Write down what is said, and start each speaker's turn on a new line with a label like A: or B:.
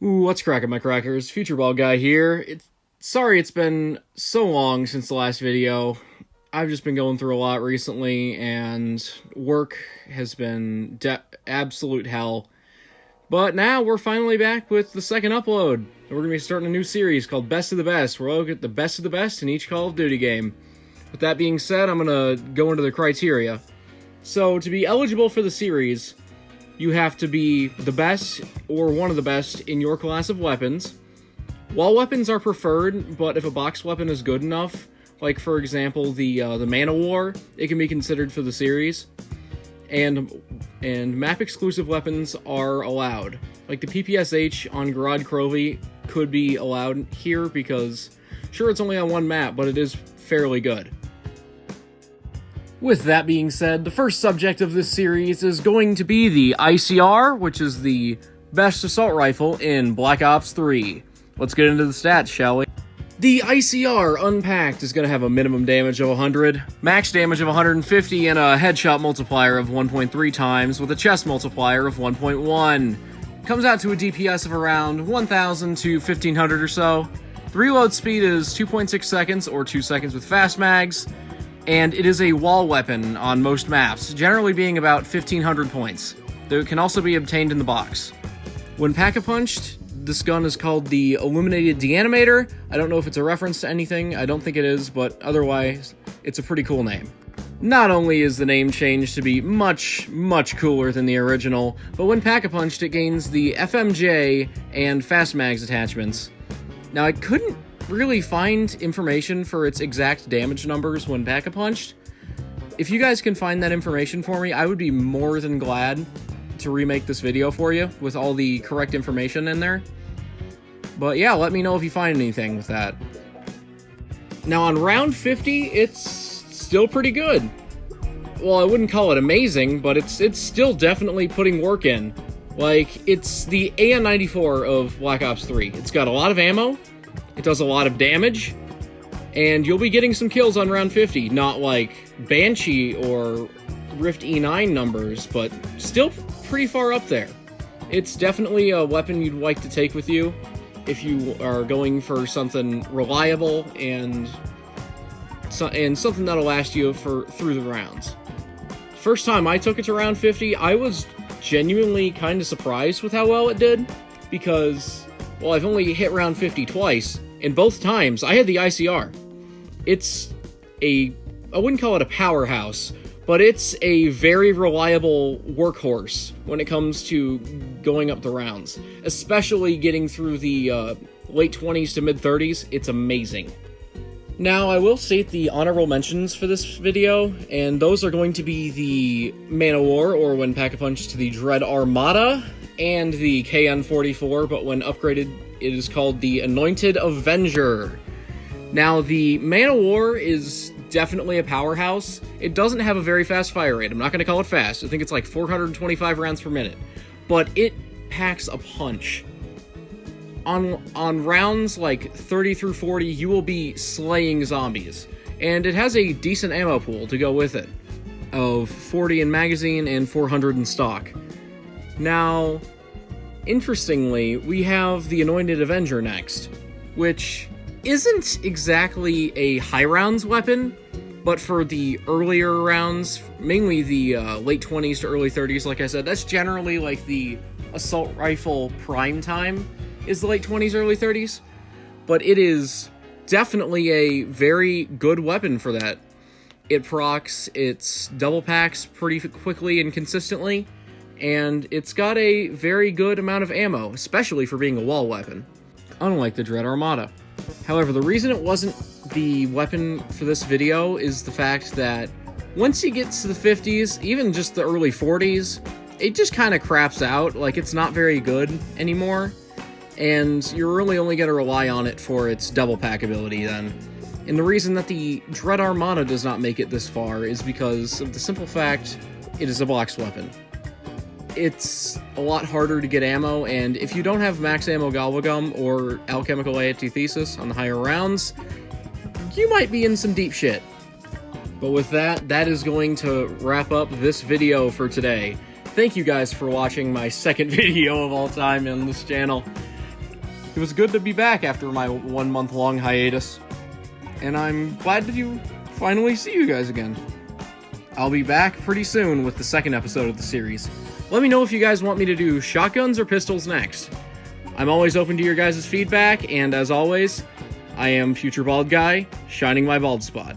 A: Ooh, what's cracking, my crackers? Future Ball Guy here. Sorry it's been so long since the last video. I've just been going through a lot recently, and work has been absolute hell. But now we're finally back with the second upload. We're going to be starting a new series called Best of the Best, where we'll look at the best of the best in each Call of Duty game. With that being said, I'm going to go into the criteria. So, to be eligible for the series, you have to be the best or one of the best in your class of weapons. Wall weapons are preferred, but if a box weapon is good enough, like for example the Man of War, it can be considered for the series. And map exclusive weapons are allowed. Like the PPSH on Gorod Krovi could be allowed here because, sure, it's only on one map, but it is fairly good. With that being said, the first subject of this series is going to be the ICR, which is the best assault rifle in Black Ops 3. Let's get into the stats, shall we? The ICR Unpacked is going to have a minimum damage of 100, max damage of 150, and a headshot multiplier of 1.3 times, with a chest multiplier of 1.1. Comes out to a DPS of around 1,000 to 1,500 or so. The reload speed is 2.6 seconds, or 2 seconds with fast mags. And it is a wall weapon on most maps, generally being about 1,500 points, though it can also be obtained in the box. When pack-a-punched, this gun is called the Illuminated Deanimator. I don't know if it's a reference to anything, I don't think it is, but otherwise, it's a pretty cool name. Not only is the name changed to be much, much cooler than the original, but when pack-a-punched, it gains the FMJ and Fast Mags attachments. Now, I couldn't really find information for its exact damage numbers when pack-a-punched. If you guys can find that information for me, I would be more than glad to remake this video for you with all the correct information in there. But yeah, let me know if you find anything with that. Now on round 50, it's still pretty good. Well, I wouldn't call it amazing, but it's still definitely putting work in. Like, it's the AN-94 of Black Ops 3. It's got a lot of ammo, it does a lot of damage, and you'll be getting some kills on round 50. Not like Banshee or Rift E9 numbers, but still pretty far up there. It's definitely a weapon you'd like to take with you if you are going for something reliable and something that'll last you through the rounds. First time I took it to round 50, I was genuinely kind of surprised with how well it did, because, well, I've only hit round 50 twice, and both times I had the ICR. It's I wouldn't call it a powerhouse, but it's a very reliable workhorse when it comes to going up the rounds. Especially getting through the late 20s to mid 30s, it's amazing. Now, I will state the honorable mentions for this video, and those are going to be the Man of War, or when pack-a-punched, to the Dread Armada, and the KN-44, but when upgraded, it is called the Anointed Avenger. Now, the Man of War is definitely a powerhouse. It doesn't have a very fast fire rate. I'm not going to call it fast. I think it's like 425 rounds per minute. But it packs a punch. On rounds like 30 through 40, you will be slaying zombies. And it has a decent ammo pool to go with it, of 40 in magazine and 400 in stock. Now, interestingly, we have the Anointed Avenger next, which isn't exactly a high rounds weapon, but for the earlier rounds, mainly the late 20s to early 30s, like I said, that's generally like the assault rifle prime time, is the late 20s, early 30s, but it is definitely a very good weapon for that. It procs its double packs pretty quickly and consistently, and it's got a very good amount of ammo, especially for being a wall weapon, unlike the Dread Armada. However, the reason it wasn't the weapon for this video is the fact that once you get to the 50s, even just the early 40s, it just kind of craps out. Like, it's not very good anymore, and you're really only going to rely on it for its double pack ability then. And the reason that the Dread Armada does not make it this far is because of the simple fact it is a box weapon. It's a lot harder to get ammo, and if you don't have max ammo gobblegum or alchemical antithesis on the higher rounds, you might be in some deep shit. But with that, that is going to wrap up this video for today. Thank you guys for watching my second video of all time on this channel. It was good to be back after my 1 month long hiatus, and I'm glad to finally see you guys again. I'll be back pretty soon with the second episode of the series. Let me know if you guys want me to do shotguns or pistols next. I'm always open to your guys' feedback, and as always, I am Future Bald Guy, shining my bald spot.